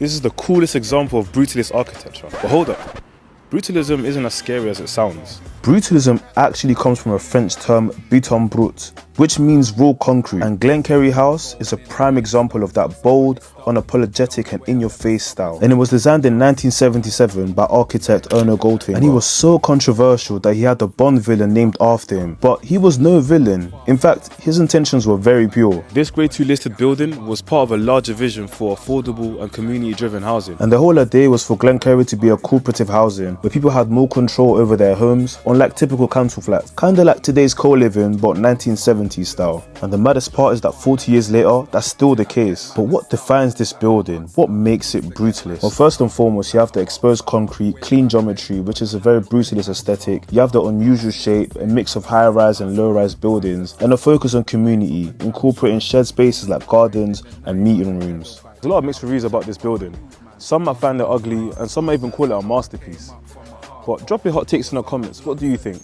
This is the coolest example of brutalist architecture. But hold up, brutalism isn't as scary as it sounds. Brutalism actually comes from a French term, béton brut, which means raw concrete, and Glenkerry House is a prime example of that bold, unapologetic and in-your-face style. And it was designed in 1977 by architect Erno Goldfinger, and he was so controversial that he had a Bond villain named after him. But he was no villain. In fact, his intentions were very pure. This Grade 2 listed building was part of a larger vision for affordable and community-driven housing. And the whole idea was for Glenkerry to be a cooperative housing, where people had more control over their homes, unlike typical council flats. Kinda like today's co-living, but 1970s style. And the maddest part is that 40 years later, that's still the case. But what defines this building? What makes it brutalist? Well, first and foremost, you have the exposed concrete, clean geometry, which is a very brutalist aesthetic. You have the unusual shape, a mix of high-rise and low-rise buildings, and a focus on community, incorporating shared spaces like gardens and meeting rooms. There's a lot of mixed reviews about this building. Some might find it ugly, and some might even call it a masterpiece. But drop your hot takes in the comments. What do you think?